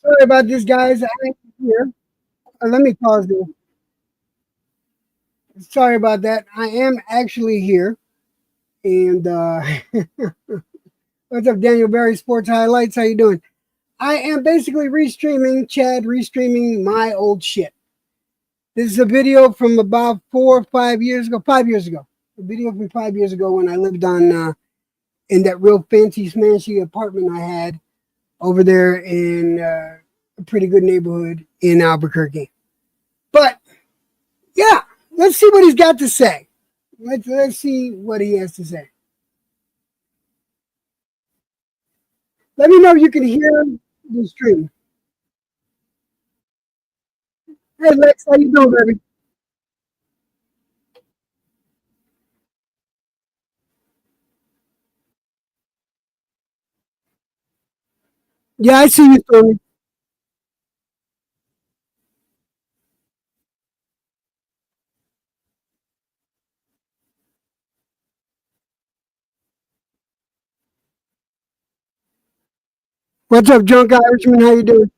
Sorry about this, guys. I am here. Let me pause this. Sorry about that. I am actually here. And what's up, Daniel Barry Sports Highlights? How you doing? I am basically restreaming, Chad, restreaming my old shit. This is a video from about 4 or 5 years ago. 5 years ago. A video from 5 years ago when I lived on in that real fancy, smashy apartment I had over there in a pretty good neighborhood in Albuquerque. But yeah, let's see what he's got to say. Let's see what he has to say. Let me know if you can hear the stream. Hey Lex, how you doing, baby? Yeah, I see you, Tony. What's up, Drunk Irishman? How you doing?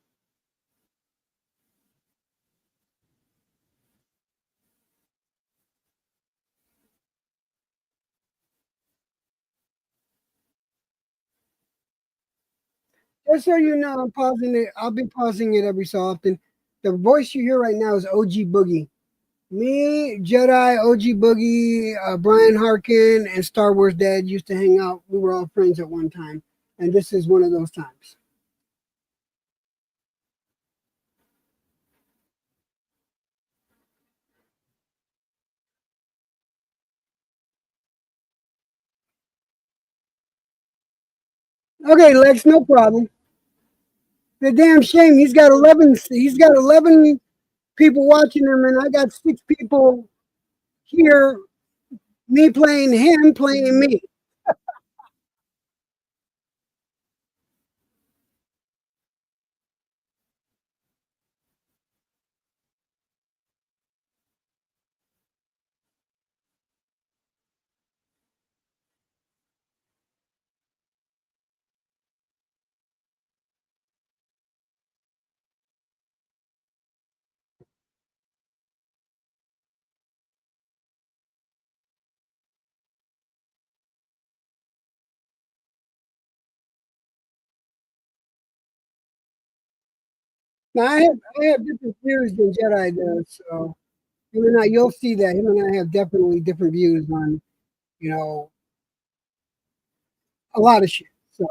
Just so you know, I'm pausing it. I'll be pausing it every so often. The voice you hear right now is OG Boogie. Me, Jedi, OG Boogie, Brian Harkin, and Star Wars Dad used to hang out. We were all friends at one time, and this is one of those times. Okay, Lex, no problem. The damn shame. He's got 11. He's got 11 people watching him, and I got 6 people here. Me playing him, playing me. Now I have different views than Jedi does, so him and I, you'll see that him and I have definitely different views on you know a lot of shit. So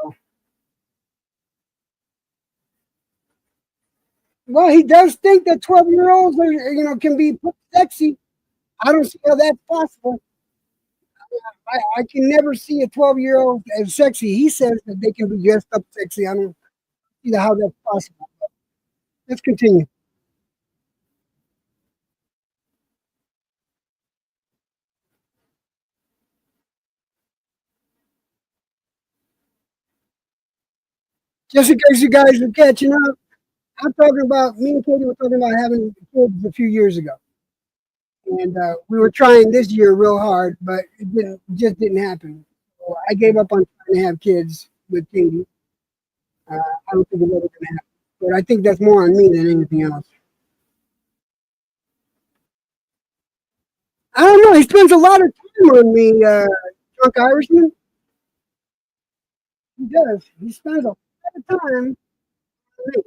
well, he does think that 12-year-olds are can be sexy. I don't see how that's possible. I can never see a 12-year-old as sexy. He says that they can be dressed up sexy. I don't see how that's possible. Let's continue. Just in case you guys are catching up, I'm talking about me and Katie were talking about having kids a few years ago, and we were trying this year real hard, but just didn't happen. So I gave up on trying to have kids with Katie. I don't think it's ever going to happen, but I think that's more on me than anything else. I don't know. He spends a lot of time on me, drunk Irishman. He does. He spends a lot of time on me.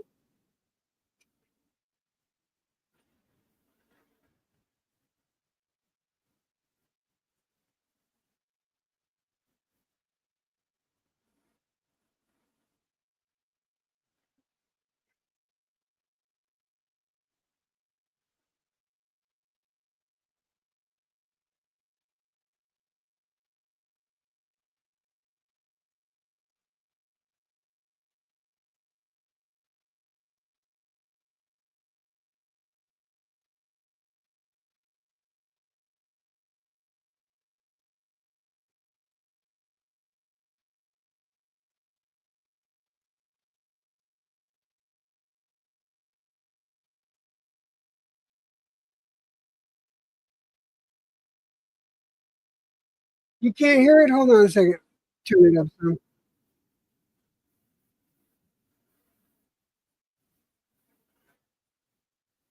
You can't hear it? Hold on a second. Turn it up some.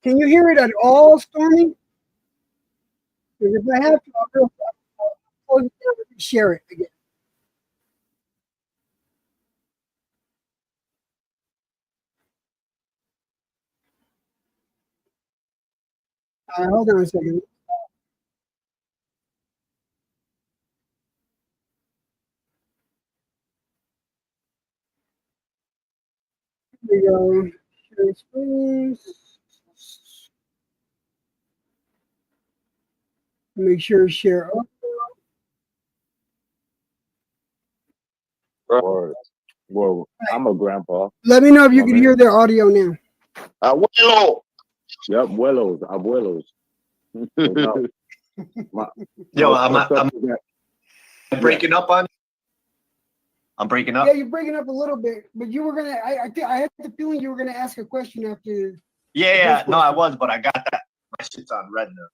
Can you hear it at all, Stormy? 'Cause if I have to, I'll close it down and share it again. Hold on a second. Here we go. Share screens. Make sure share. Word. Well, I'm a grandpa. Let me know if you My can man. hear their audio now. Abuelo. Yep, abuelos. My, Yo, what's up with that? breaking up on. I'm breaking up. Yeah, you're breaking up a little bit, but you were gonna. I had the feeling you were gonna ask a question after. Yeah. No, I was, but I got that. My shit's on red now.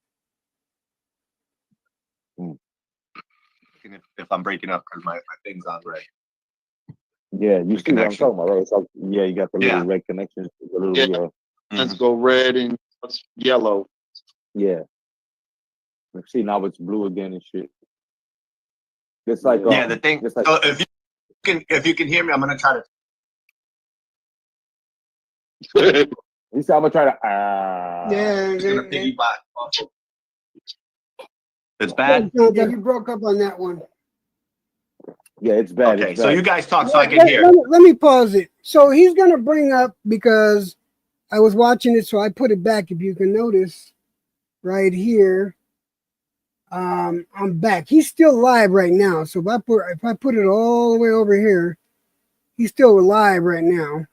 If I'm breaking up because my thing's on red. Yeah, you see what I'm talking about, right? So, yeah, you got the little red connections. Let's go red and yellow. Yeah. See, now it's blue again and shit. It's like the thing. It's like, so if you can hear me, I'm gonna try to. you see, I'm gonna try to. Yeah, It's gonna piggyback. It's bad. Yeah, you broke up on that one. Yeah, it's bad. Okay, it's so bad. you guys talk so I can hear. Let me pause it. So he's gonna bring up, because I was watching it, so I put it back. If you can notice, right here, I'm back. He's still live right now. So if I put it all the way over here, he's still live right now.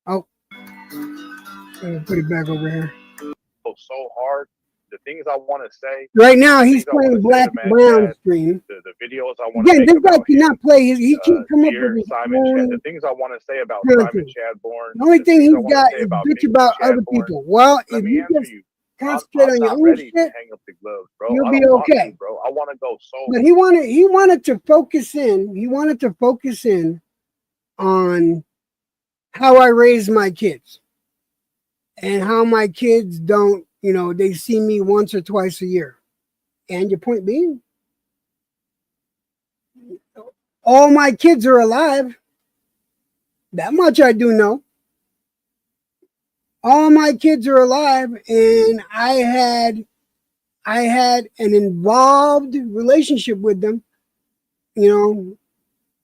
Oh, I'm gonna put it back over here. So hard. The things I want to say. Right now, he's playing Black and Brown stream. The videos I want to Again, make this guy cannot play. He can't come up with his Simon own Chad. The things I want to say about content. Simon Chadbourne. The only thing he's got is bitch about other people. Well, if you just concentrate on your own shit, hang up the gloves, bro. you'll be okay. Bro, I want to go so. But he wanted to focus in. He wanted to focus in on how I raise my kids and how my kids don't, they see me once or twice a year. And your point being, all my kids are alive. That much I do know. All my kids are alive, and I had an involved relationship with them.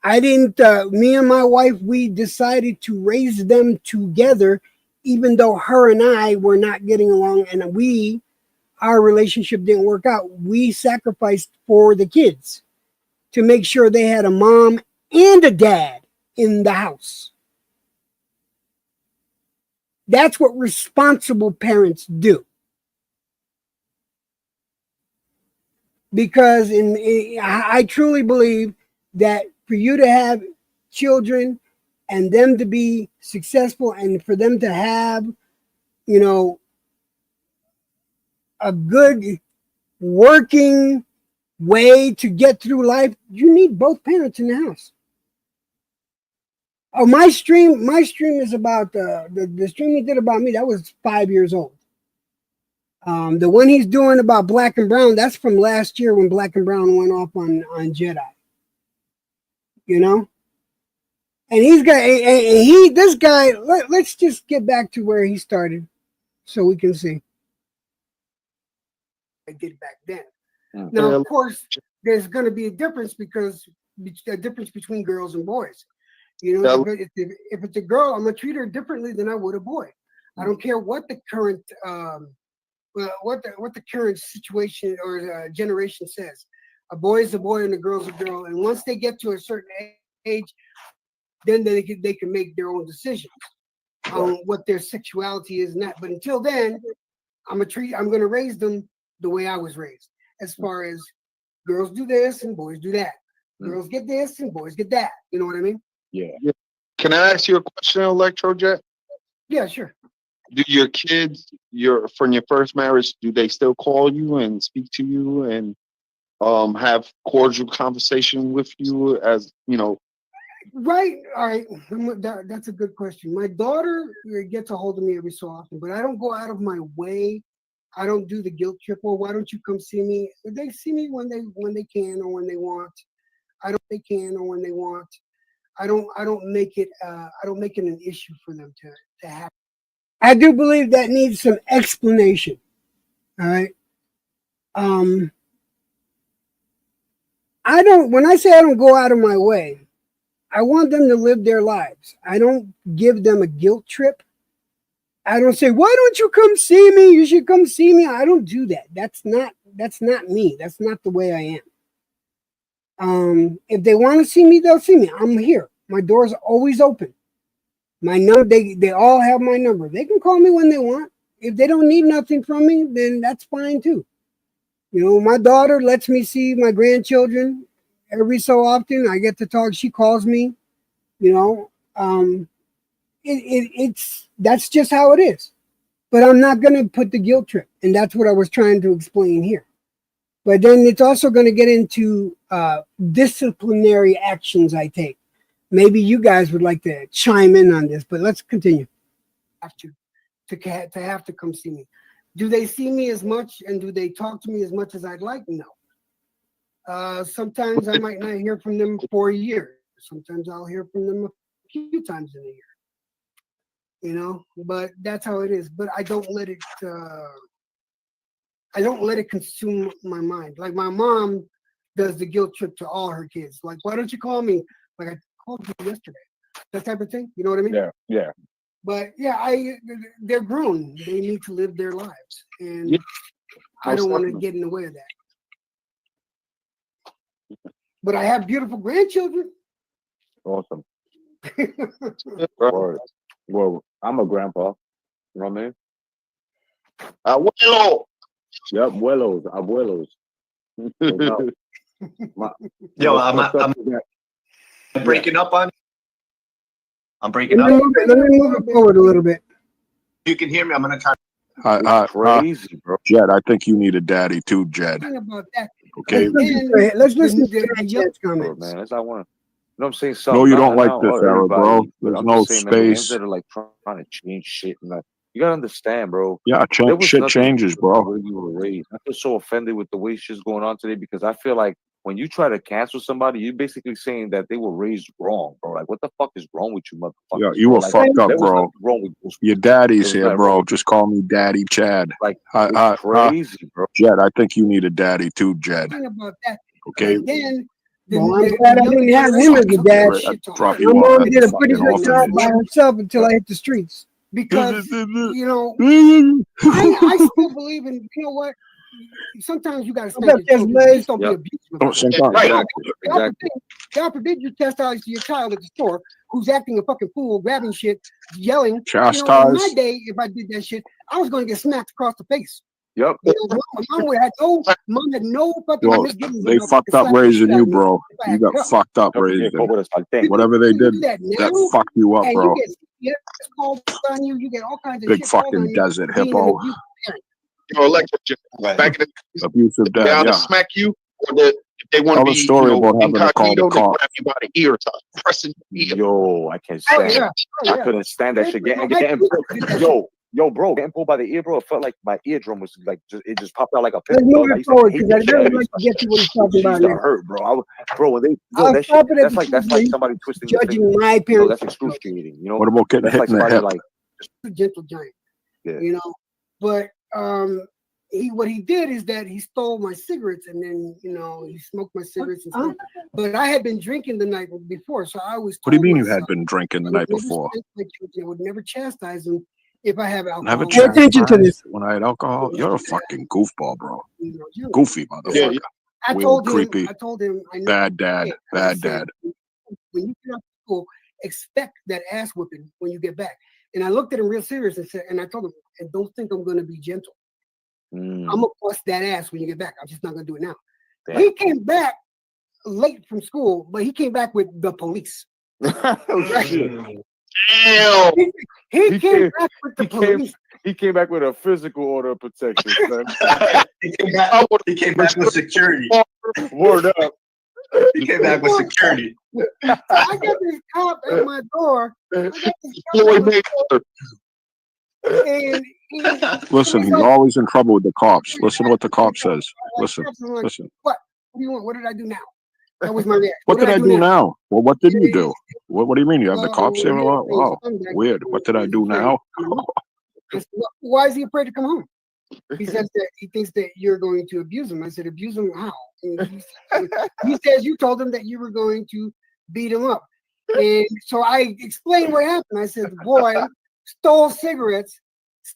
I didn't. Me and my wife, we decided to raise them together, even though her and I were not getting along, and our relationship didn't work out. We sacrificed for the kids to make sure they had a mom and a dad in the house. That's what responsible parents do. Because I truly believe that for you to have children and them to be successful and for them to have, a good working way to get through life, you need both parents in the house. Oh, my stream is about the stream he did about me. That was 5 years old. The one he's doing about Black and Brown, that's from last year when Black and Brown went off on Jedi. And he's got this guy. Let's just get back to where he started, so we can see. I did back then. Now, of course, there's going to be a difference between girls and boys. If it's a girl, I'm gonna treat her differently than I would a boy. I don't care what the current what the current situation or generation says. A boy is a boy and a girl's a girl, and once they get to a certain age, then they can make their own decisions on what their sexuality is not. But until then, I'm gonna raise them the way I was raised, as far as girls do this and boys do that. Girls get this and boys get that. You know what I mean? Yeah. Can I ask you a question, Electrojet? Yeah, sure. Do your kids, from your first marriage, do they still call you and speak to you and have cordial conversation with you as Right. All right. That's a good question. My daughter gets a hold of me every so often, but I don't go out of my way. I don't do the guilt trip. Well, why don't you come see me? They see me when they can or when they want. I don't they can or when they want. I don't make it an issue for them to have. I do believe that needs some explanation. All right. When I say I don't go out of my way, I want them to live their lives. I don't give them a guilt trip. I don't say, why don't you come see me? You should come see me. I don't do that. That's not me. That's not the way I am. If they want to see me, they'll see me. I'm here. My door's always open. My number, they all have my number. They can call me when they want. If they don't need nothing from me, then that's fine too. You know, my daughter lets me see my grandchildren every so often. I get to talk. She calls me. You know, it's that's just how it is. But I'm not going to put the guilt trip, and that's what I was trying to explain here. But then it's also going to get into disciplinary actions I take. Maybe you guys would like to chime in on this, but let's continue. Have to have to come see me. Do they see me as much, and do they talk to me as much as I'd like? No. Sometimes I might not hear from them for a year. Sometimes I'll hear from them a few times in a year. You know, but that's how it is. But I don't let it. I don't let it consume my mind. Like my mom does the guilt trip to all her kids. Like, why don't you call me? Like I called you yesterday. That type of thing. You know what I mean? Yeah, yeah. But yeah, they're grown. They need to live their lives, and Yeah. I don't want to get in the way of that. But I have beautiful grandchildren. Awesome. Word. Well, I'm a grandpa. You know what I mean? Abuelo. Yep, abuelos. So, Yo, I'm breaking up on. I'm breaking up. Let me move it forward a little bit. You can hear me. I'm gonna try. crazy, bro. Jed, I think you need a daddy too, Jed. About that. Okay. Let's listen to Jed's comments. Man, that's how I want. You know what I'm saying? No, you don't like this era, everybody, bro. but There's I'm no just saying, man, the ones space. that are like trying to change shit, and like, you gotta understand, bro. Yeah, There was shit nothing changes, the bro. way you were raised. I feel so offended with the way shit's going on today because I feel like when you try to cancel somebody, you're basically saying that they were raised wrong, bro. Like, what the fuck is wrong with you, motherfuckers? Yeah, you were like, fucked up, there was bro. nothing wrong with those Your people. daddy's There was here, nothing wrong bro. with Just call me Daddy Chad. like it's crazy, bro. Jed, I think you need a daddy too, Jed. About that. Okay. And then well, I'm glad I didn't have him as a dad. Drop My you off mom at did a the pretty fucking good job by orphanage. herself until I hit the streets. Because, you know, I still believe in, you know what? Sometimes you got to spank your children. Just don't be abusive. Don't sometimes. Exactly. Exactly. God forbid you chastise your child at the store who's acting a fucking fool, grabbing shit, yelling. Chastise. You know, in my day, if I did that shit, I was going to get smacked across the face. Yep. You know, mom had no fucking. Yo, they fucked up raising you, bro. You got fucked up raising. Whatever they did, that fucked you up, bro. You get called on you. You get all kinds of big shit fucking desert hippo. Yo, Electric, back in the abusive dad, down yeah. to smack you, or if they want to be, story about having to call the incognito, they cops. grab you by the ear, start pressing your ear. Yo, I can't stand. I couldn't stand that shit. Yo, bro, getting pulled by the ear, bro. It felt like my eardrum was like it just popped out like a pimple. Let's move it forward because I really like to get to what he's talking about. That hurt, bro. When they that shit, that's like somebody twisting judging my parents. That's excruciating. You know what about getting hit in the hip? Like gentle giant. Yeah. You know, but what he did is that he stole my cigarettes and then he smoked my cigarettes and stuff. But I had been drinking the night before, so I was. What do you mean you had been drinking the night before? I would never chastise them if I have alcohol. Never pay attention to this. When I had alcohol, you're a fucking goofball, bro. Goofy motherfucker. I told him. I know bad dad. Bad dad. When you get out of school, expect that ass whipping when you get back. And I looked at him real serious and I told him, and don't think I'm going to be gentle. I'm gonna bust that ass when you get back. I'm just not gonna do it now. Damn. He came back late from school, but he came back with the police. Damn. He came back with the police. He came back with a physical order of protection. He came back with security. Word up. He came back with security. I got this cop at my door. And Listen, he's always in trouble with the cops. Listen to what the cop says. Listen. What do you want? What did I do now? That was my reaction. What did I do now? Well, what did you do? What do you mean? You have the cops here? Wow, weird. What did I do now? Why is he afraid to come home? He says that he thinks that you're going to abuse him. I said, abuse him how? And he says you told him that you were going to beat him up. And so I explained what happened. I said, the boy stole cigarettes, he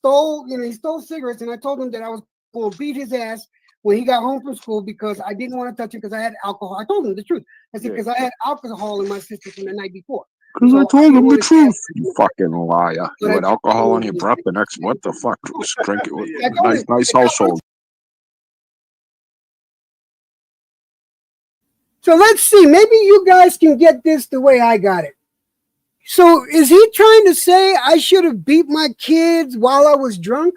stole cigarettes, and I told him that I was going to beat his ass when he got home from school because I didn't want to touch him because I had alcohol. I told him the truth. I said, because I had alcohol in my system from the night before. Because I told him the truth. You fucking liar. You had alcohol on your breath the next, what the fuck? Just drink it. Nice household. So let's see. Maybe you guys can get this the way I got it. So is he trying to say I should have beat my kids while I was drunk?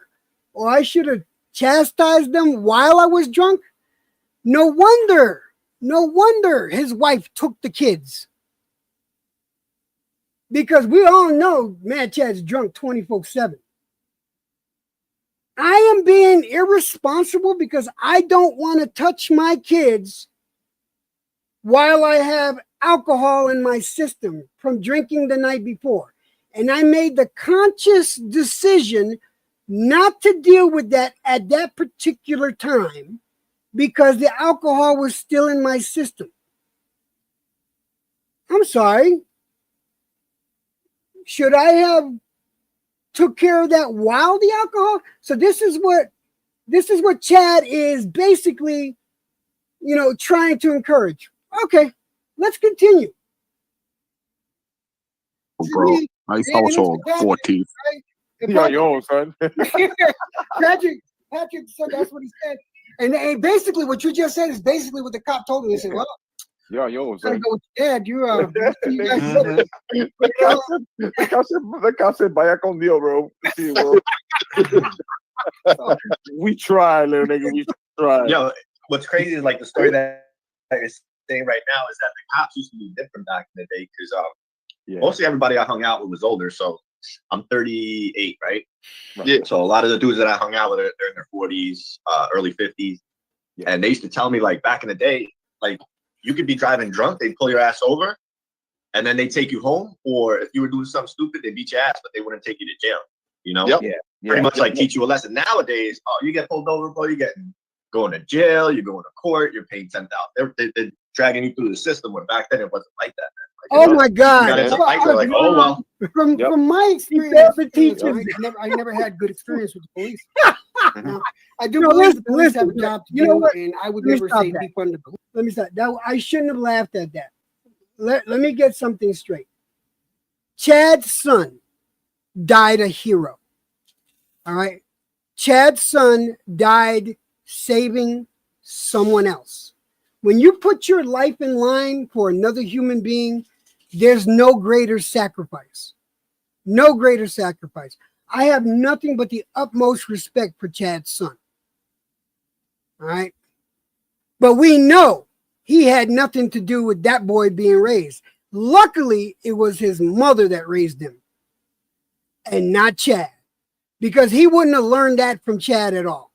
Or I should have chastised them while I was drunk? No wonder his wife took the kids. Because we all know Mad Chad's drunk 24/7. I am being irresponsible because I don't want to touch my kids while I have alcohol in my system from drinking the night before. And I made the conscious decision not to deal with that at that particular time because the alcohol was still in my system. I'm sorry. Should I have took care of that while the alcohol? So this is what Chad is basically, trying to encourage. Okay, let's continue. Bro, nice household, 4 teeth. You got your own, son. Patrick said that's what he said. And basically what you just said is basically what the cop told me. He said, well, yeah, yo, gotta go with your dad. You guys the cop said, vaya con Dios, bro. See, bro. We try, little nigga. We try. Yo, what's crazy is like the story that is saying right now is that the cops used to be different back in the day because mostly everybody I hung out with was older. So I'm 38, right? Yeah. So a lot of the dudes that I hung out with, they're in their 40s, early 50s. Yeah. And they used to tell me, like, back in the day, like, you could be driving drunk, they'd pull your ass over, and then they'd take you home. Or if you were doing something stupid, they'd beat your ass, but they wouldn't take you to jail. You know? Yep. Yeah. Pretty much like teach you a lesson. Nowadays, you get pulled over, bro, you're going to jail, you're going to court, you're paying $10,000. They're dragging you through the system, when back then it wasn't like that, man. Like, my God. Like, oh, well. From my experience, I never had good experience with the police. I do believe the police have a job to do, and I would never say defund the police. Let me stop. I shouldn't have laughed at that. Let me get something straight. Chad's son died a hero. All right? Chad's son died saving someone else. When you put your life in line for another human being, there's no greater sacrifice. No greater sacrifice. I have nothing but the utmost respect for Chad's son. All right? But we know he had nothing to do with that boy being raised. Luckily, it was his mother that raised him and not Chad, because he wouldn't have learned that from Chad at all.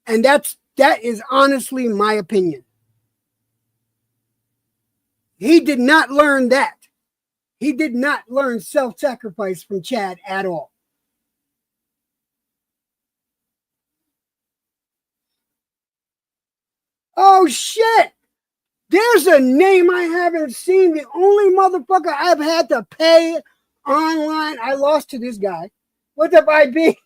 And that is honestly my opinion. He did not learn that. He did not learn self-sacrifice from Chad at all. Oh, shit. There's a name I haven't seen. The only motherfucker I've had to pay online. I lost to this guy. What's up, IB?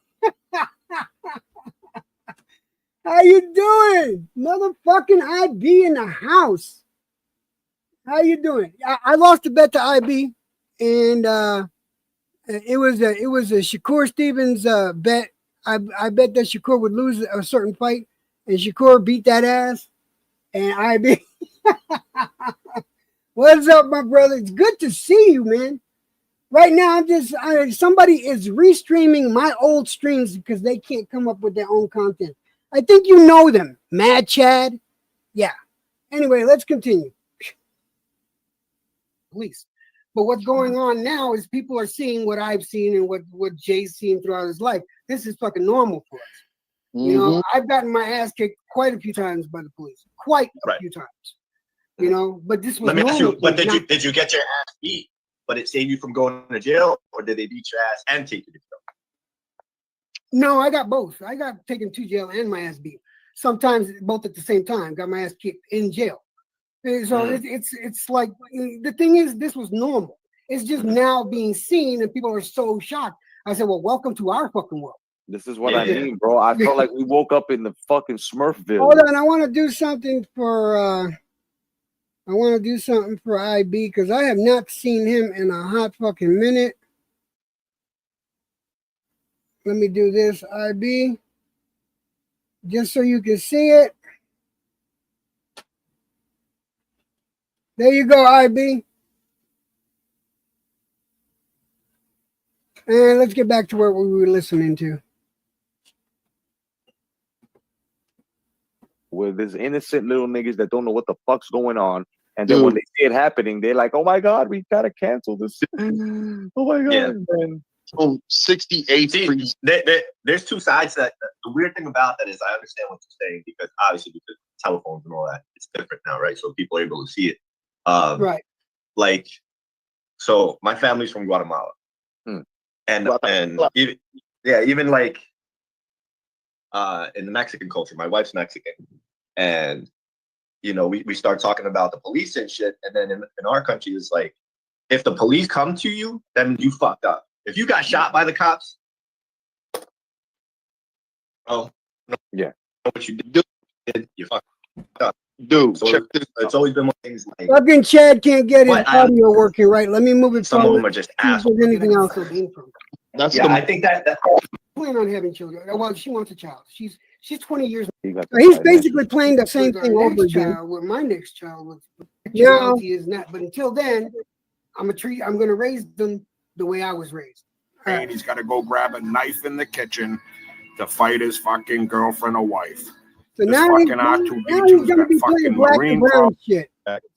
How you doing? Motherfucking IB in the house. How you doing? I lost a bet to IB, and it was a Shakur Stevens bet. I bet that Shakur would lose a certain fight, and Shakur beat that ass. And IB, what's up, my brother? It's good to see you, man. Right now, somebody is restreaming my old streams because they can't come up with their own content. I think you know them, Mad Chad. Yeah. Anyway, let's continue. police. But what's going on now is people are seeing what I've seen and what Jay's seen throughout his life. This is fucking normal for us. You know, I've gotten my ass kicked quite a few times by the police, quite a few times. You know, but this was. Let me ask normal you, but did you get your ass beat? But it saved you from going to jail, or did they beat your ass and take you to jail? No, I got both. I got taken to jail and my ass beat. Sometimes both at the same time. Got my ass kicked in jail. And so it's like the thing is, this was normal. It's just now being seen, and people are so shocked. I said, "Well, welcome to our fucking world." This is what I mean, bro. I felt like we woke up in the fucking Smurfville. Hold on, I want to do something for. I want to do something for IB because I have not seen him in a hot fucking minute. Let me do this, IB, just so you can see it. There you go, IB. And let's get back to what we were listening to. Where there's innocent little niggas that don't know what the fuck's going on. And then when they see it happening, they're like, "Oh my God, we gotta cancel this." Oh my God! Yeah. Man. Oh, 68. See, there's two sides to that. The weird thing about that is I understand what you're saying because obviously because telephones and all that, it's different now, right? So people are able to see it. Right. Like, so my family's from Guatemala, and even like in the Mexican culture, my wife's Mexican, and you know, we start talking about the police and shit. And then in our country, it's like, if the police come to you, then you fucked up. If you got shot by the cops, what you did, you fucked up. Dude, so check this. It's always been one of things like. Fucking Chad can't get his audio working right. Let me move it. Some of them are just assholes. Anything else? That's I think that plan on having children. Well, she wants a child. She's 20 years. He's basically playing the same thing over again. With my next child, with sexuality is not. But until then, I'm going to raise them the way I was raised. And he's got to go grab a knife in the kitchen to fight his fucking girlfriend or wife. So now he's going to be playing black and brown shit.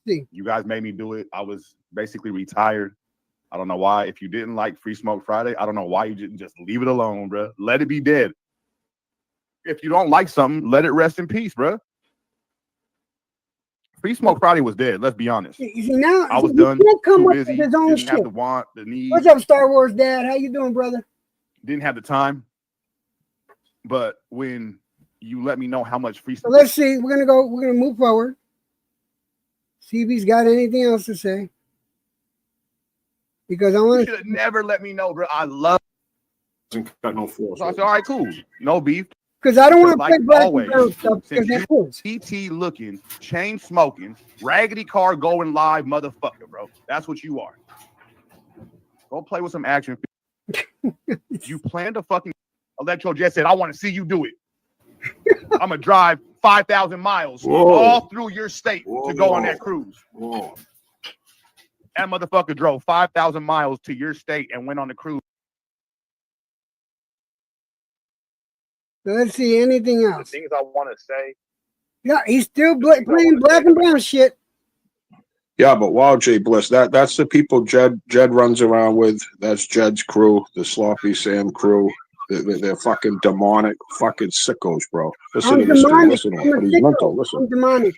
You guys made me do it. I was basically retired. I don't know why. If you didn't like Free Smoke Friday, I don't know why you didn't just leave it alone, bro. Let it be dead. If you don't like something, let it rest in peace, bro. Free Smoke Friday was dead. Let's be honest. Now I was done. Come too up busy. with his own didn't shit. have the want, the need. What's up, Star Wars Dad? How you doing, brother? Didn't have the time. But when you let me know how much Free Smoke. So let's see. We're gonna move forward. See if he's got anything else to say. Because I want to. You should have never let me know, bro. I love. Got no force. So I said, all right, cool. No beef. Because I don't want to play black and brown stuff. Because CT looking, chain smoking, raggedy car going live, motherfucker, bro. That's what you are. Go play with some action. You plan to fucking. Electro Jet said, "I want to see you do it. I'm gonna drive 5,000 miles all through your state to go on that cruise." That motherfucker drove 5,000 miles to your state and went on the cruise. So let's see anything else. The things I want to say. Yeah, he's still playing black and brown shit. Yeah, but wow, Jay Bliss, that's the people Jed runs around with. That's Jed's crew, the Sloppy Sam crew. They're fucking demonic, fucking sickos, bro. Listen to this dude. Listen to him. But he's mental. Listen. I'm demonic.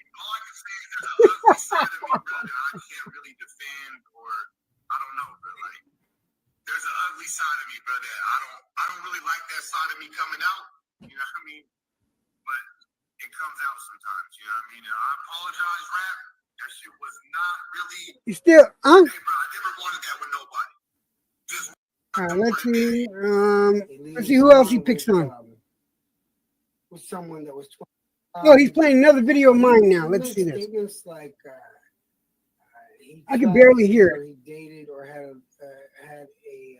There's an ugly side of me, brother. I don't really like that side of me coming out. You know what I mean? But it comes out sometimes. You know what I mean? And I apologize, rap. That shit was not really. You still, huh? Hey, bro, I never wanted that with nobody. Just. All right, let's see. Let's see who else he picks on. With someone that was 12. Oh, he's playing another video of mine now. Let's see this. Like, I can barely hear it. He dated or had a.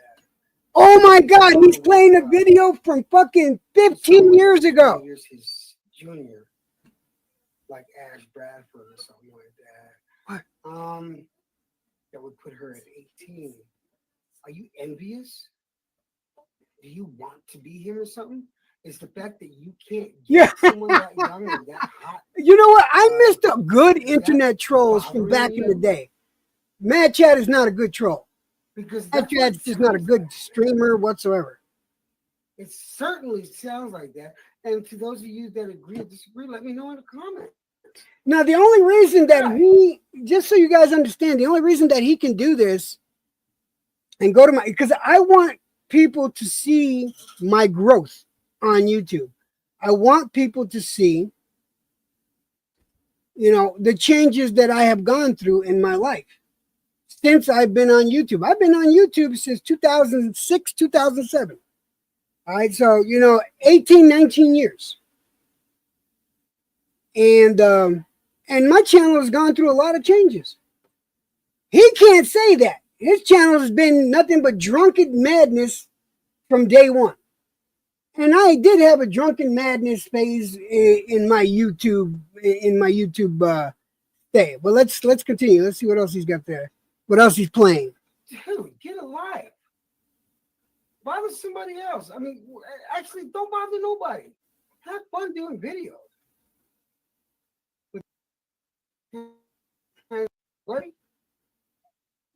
Oh my God! He's playing a video from fucking 15 years ago. Here's his junior, like Ash Bradford or something like that. What? That would put her at 18. Are you envious? Do you want to be him or something? It's the fact that you can't get someone that young and that hot. You know what? I missed a good internet trolls from back in the day. Mad Chad is not a good troll. Because Mad that's what Chad's it just not a sounds good like. streamer whatsoever. It certainly sounds like that. And to those of you that agree or disagree, let me know in the comments. Now, the only reason that just so you guys understand, the only reason that he can do this and go to my, because I want people to see my growth on YouTube. I want people to see, you know, the changes that I have gone through in my life since I've been on YouTube. I've been on YouTube since 2006, 2007. All right, so, you know, 18, 19 years. And my channel has gone through a lot of changes. He can't say that. His channel has been nothing but drunken madness from day one. And I did have a drunken madness phase in my YouTube day. But let's continue. Let's see what else he's got there. What else he's playing. Dude, get a life. Bother somebody else. I mean, actually, don't bother nobody. Have fun doing videos. Buddy,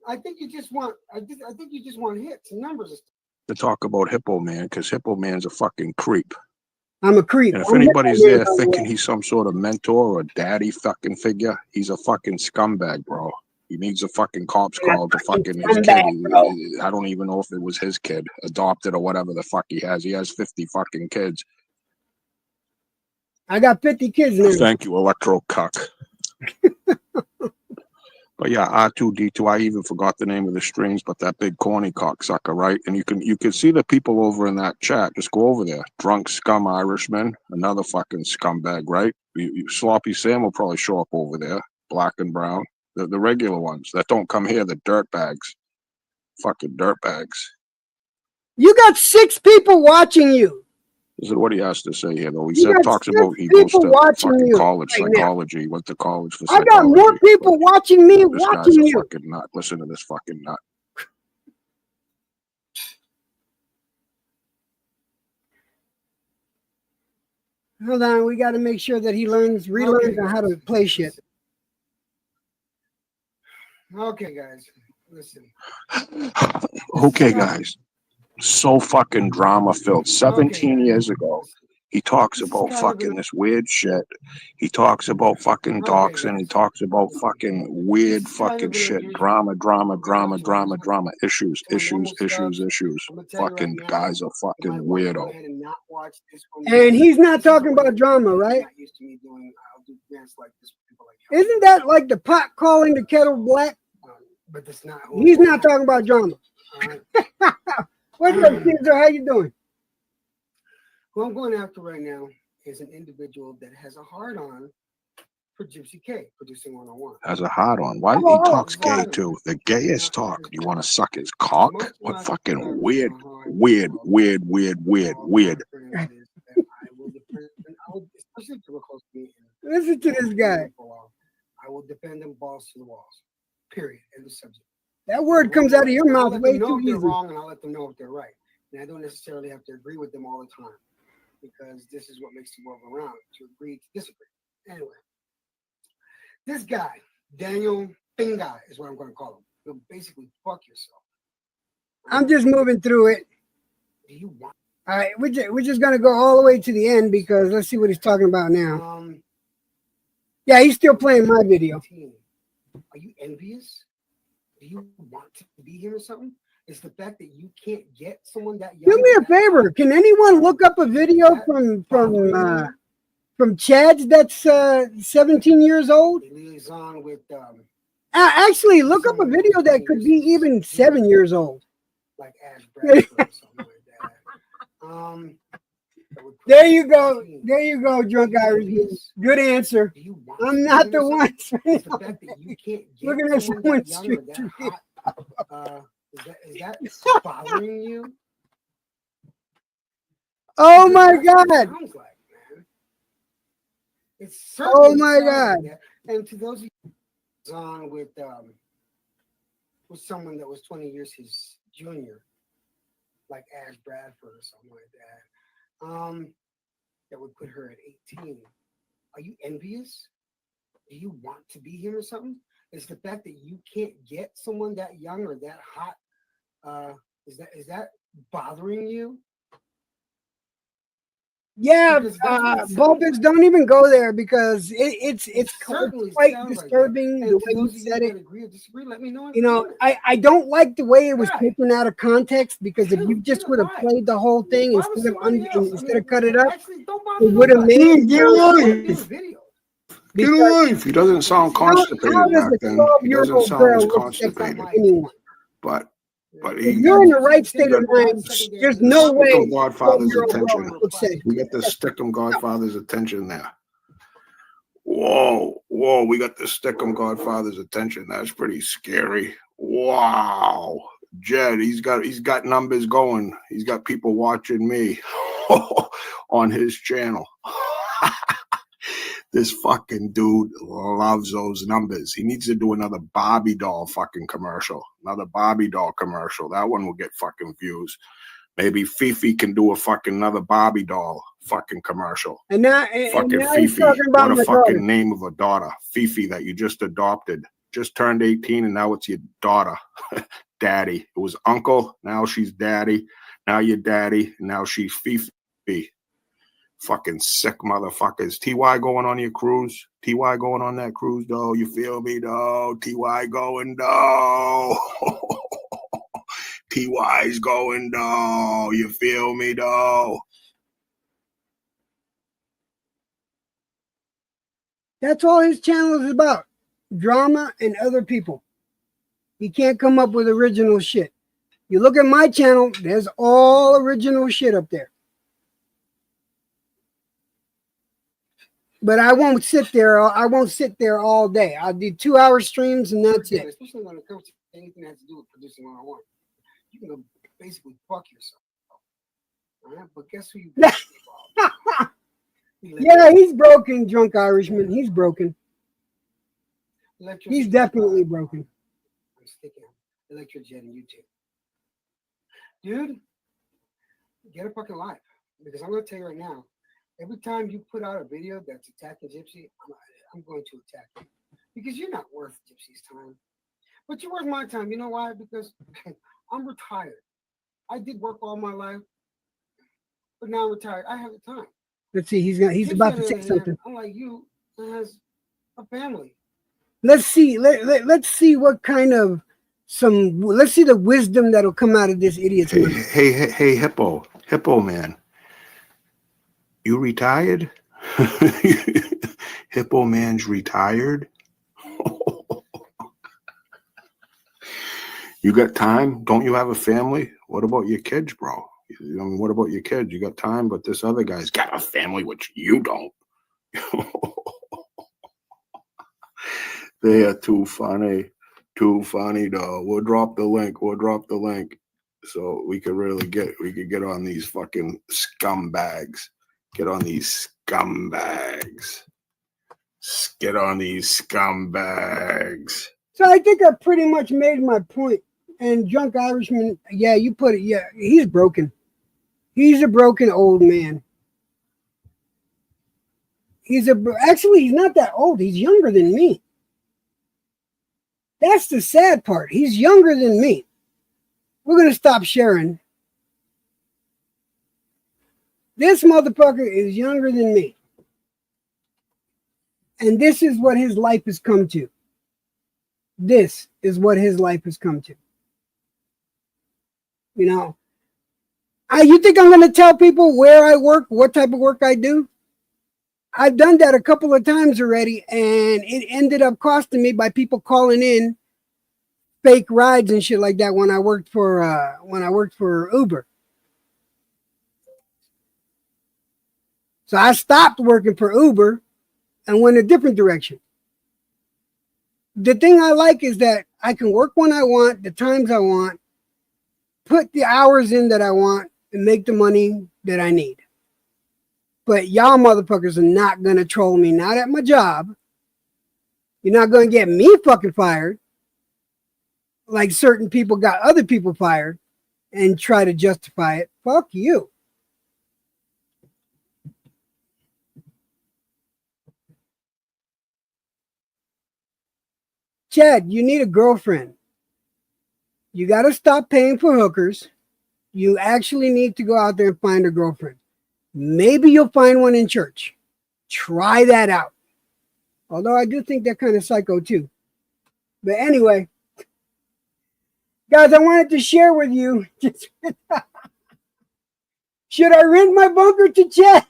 I think you just want. I think you just want hits and numbers. To talk about Hippo Man, because Hippo Man's a fucking creep. I'm a creep. And if anybody's there thinking he's some sort of mentor or daddy fucking figure, he's a fucking scumbag, bro. He needs a fucking cops call to fucking his kid. I don't even know if it was his kid, adopted or whatever the fuck he has. He has 50 fucking kids. I got 50 kids now. Thank you, electro cuck. But yeah, R2D2. I even forgot the name of the streams, but that big corny cocksucker, right? And you can see the people over in that chat. Just go over there. Drunk scum Irishman, another fucking scumbag, right? Sloppy Sam will probably show up over there, black and brown. The regular ones that don't come here, the dirt bags. Fucking dirt bags. You got 6 people watching you. This is what he has to say here, though. He You got talks 6 about he goes people to watching fucking you college right now. psychology, went to college for I psychology. got more people watching me This guy's watching a you. fucking nut. Listen to this fucking nut. Hold on, we got to make sure that he relearns on how to play shit. Okay, guys, listen. Okay, guys. So fucking drama filled. 17 years ago, he talks about fucking this weird shit. He talks about fucking doxing. He talks about fucking weird fucking shit. Drama. Issues. Fucking guys are fucking weirdo. And he's not talking about drama, right? Isn't that like the pot calling the kettle black? But that's not. He's not talking about drama. What's up, Caesar? How you doing? Who I'm going after right now is an individual that has a hard on for Gypsy K, producing 101. Has a hard on. Why he talks gay too? The gayest talk. Do you want to suck his cock? What fucking weird. Listen to this guy. I will defend them balls to the walls. Period. End of subject. That word comes out of your mouth way too easy. They're wrong, and I'll let them know if they're right. And I don't necessarily have to agree with them all the time, because this is what makes the world go round, to agree to disagree. Anyway, this guy, Daniel Fingai, is what I'm going to call him. He'll basically fuck yourself. I'm just moving through it. Do you want? All right, we're just going to go all the way to the end, because let's see what he's talking about now. Yeah, he's still playing my video. Are you envious? Do you want to be here or something? It's the fact that you can't get someone that young. Do me a favor. Can anyone look up a video from Chad that's 17 years old? Liaison with actually, look up a video that could be even 7 years old. Like Ash Bradford or something like that. There you go, drunk Irishman. Good answer. I'm not the one. Looking at someone street. Is that bothering you? Oh my God! It's oh my God! And to those of you on with someone that was 20 years his junior, like Ash Bradford or something like that. That would put her at 18. Are you envious? Do you want to be him or something? It's the fact that you can't get someone that young or that hot. Is that bothering you? Yeah, Because that's what it sounds Bulbix, don't even go there because it's certainly quite sounds like disturbing that. the And way to you those of you said it. that agree or disagree, let me know. In You the know, comments. I don't like the way it was Why? taken out of context because if Dude, you just you know would have why? played the whole thing Why was somebody else? instead of cut it up, Actually, don't bother it would have nobody. made Get it I sound want to do away. the video. Get because away. He doesn't sound how constipated does back a then. He doesn't 12-year-old sound as girl look sexy That's not to constipated. my anyone? But Yeah. If he you're in the That's right just state got of typical hot mind, secondary. there's In the no way Stickum comments, a Godfather's 12-year-old girl attention. looks sexy. We got the Stickum Godfather's attention there. Whoa, whoa, we got the Stickum Godfather's attention. That's pretty scary. Wow. Jed, he's got numbers going. He's got people watching me on his channel. This fucking dude loves those numbers. He needs to do another Barbie doll fucking commercial. Another Barbie doll commercial. That one will get fucking views. Maybe Fifi can do another Barbie doll fucking commercial. And now Fucking he's Fifi. talking about What a my fucking daughter. name of a daughter. Fifi that you just adopted. Just turned 18 and now it's your daughter. Daddy. It was uncle. Now she's daddy. Now you're daddy. And now she's Fifi. Fucking sick motherfuckers. TY going on your cruise? TY going on that cruise, though? You feel me, though? TY going, though? TY's going, though. You feel me, though? That's all his channel is about. Drama and other people. He can't come up with original shit. You look at my channel, there's all original shit up there. But I won't sit there all day. I'll do 2-hour streams and that's it. Especially when it comes to anything that has to do with producing 101. You can go basically fuck yourself. All right? But guess who you Yeah, he's broken, drunk Irishman. He's broken. He's definitely broken. I'm sticking Electrojet and YouTube. Dude, get a fucking life. Because I'm going to tell you right now, every time you put out a video that's attacking Gypsy, I'm going to attack you. Because you're not worth Gypsy's time. But you're worth my time. You know why? Because I'm retired. I did work all my life. But now I'm retired. I have the time. Let's see, he's about to say something. Unlike you, that has a family. Let's see. Let's see what kind of let's see the wisdom that'll come out of this idiot's mouth. Hey, Hippo man. You retired? Hippo man's retired? You got time? Don't you have a family? What about your kids, bro? I mean, what about your kids? You got time, but this other guy's got a family, which you don't. They are too funny. Too funny, though. We'll drop the link. So we could get on these fucking scumbags. Get on these scumbags. Get on these scumbags. So I think I pretty much made my point. And drunk Irishman, yeah, you put it. Yeah, he's broken. He's a broken old man. Actually, he's not that old. He's younger than me. That's the sad part. He's younger than me. We're going to stop sharing. This motherfucker is younger than me. And this is what his life has come to. This is what his life has come to. You know, you think I'm going to tell people where I work, what type of work I do? I've done that a couple of times already, and it ended up costing me by people calling in fake rides and shit like that when I worked for Uber. So I stopped working for Uber and went a different direction. The thing I like is that I can work when I want, the times I want, put the hours in that I want, and make the money that I need. But y'all motherfuckers are not going to troll me, not at my job. You're not going to get me fucking fired like certain people got other people fired and try to justify it. Fuck you. Chad, you need a girlfriend. You got to stop paying for hookers. You actually need to go out there and find a girlfriend. Maybe you'll find one in church. Try that out. Although I do think they're kind of psycho too. But anyway, guys, I wanted to share with you. Should I rent my bunker to Chad?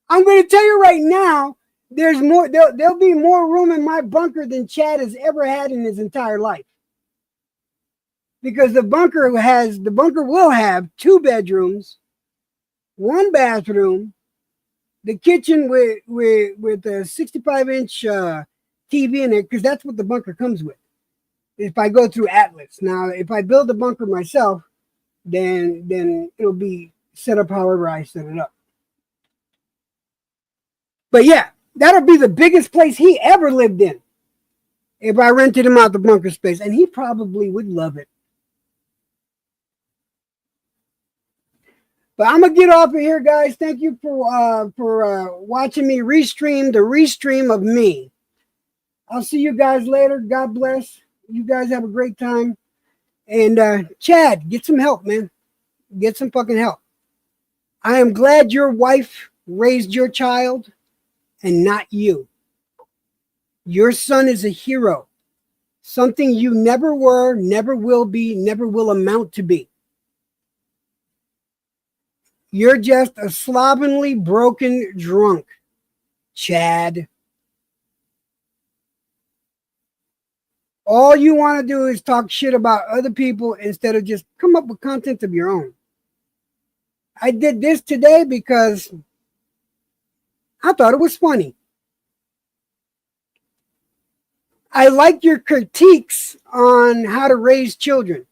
I'm going to tell you right now, there's more. There'll be more room in my bunker than Chad has ever had in his entire life. Because the bunker will have 2 bedrooms, 1 bathroom, the kitchen with a 65-inch TV in it, because that's what the bunker comes with. If I go through Atlas. Now, if I build the bunker myself, then it'll be set up however I set it up. But yeah, that'll be the biggest place he ever lived in if I rented him out the bunker space, and he probably would love it. But I'm gonna get off of here, guys. Thank you for watching me restream the restream of me. I'll see you guys later. God bless. You guys have a great time. And Chad, get some help, man. Get some fucking help. I am glad your wife raised your child and not you. Your son is a hero. Something you never were, never will be, never will amount to be. You're just a slovenly, broken drunk, Chad. All you want to do is talk shit about other people instead of just come up with content of your own. I did this today because I thought it was funny. I like your critiques on how to raise children.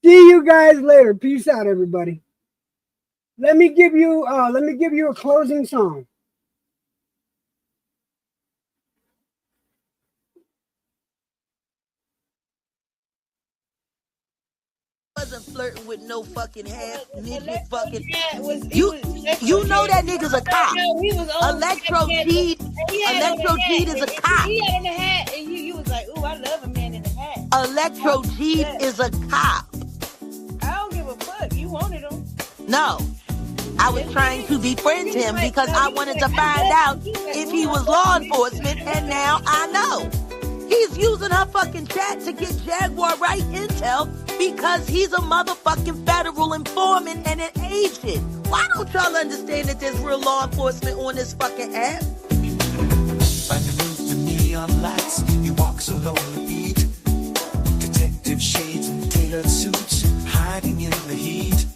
See you guys later. Peace out, everybody. Let me give you a closing song. Wasn't flirting with no fucking half midget fucking. You know that nigga's a cop. Electro G is a cop. He had on the hat, and you was like, "Ooh, I love a man in the hat." Electro G is a cop. I don't give a fuck. You wanted him. No, I was trying to befriend him because I wanted to find out if he was law enforcement, and now I know. He's using her fucking chat to get Jaguar right intel because he's a motherfucking federal informant and an agent. Why don't y'all understand that there's real law enforcement on this fucking app? Underneath the neon lights, he walks along the beat. Detective shades and tailored suits, hiding in the heat.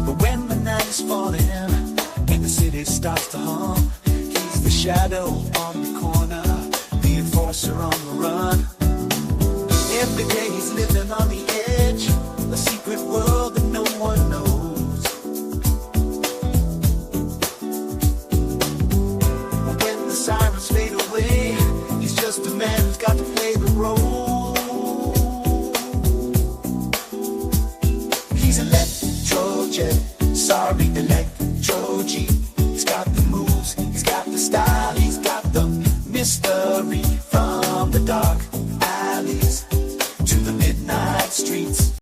But when the night is falling and the city starts to hum, he's the shadow on the corner, the enforcer on the run. Every day he's living on the edge, a secret world that no one knows. When the sirens fade away, he's just a man who's got to play the role. He's Electro Jet, sorry Electro G.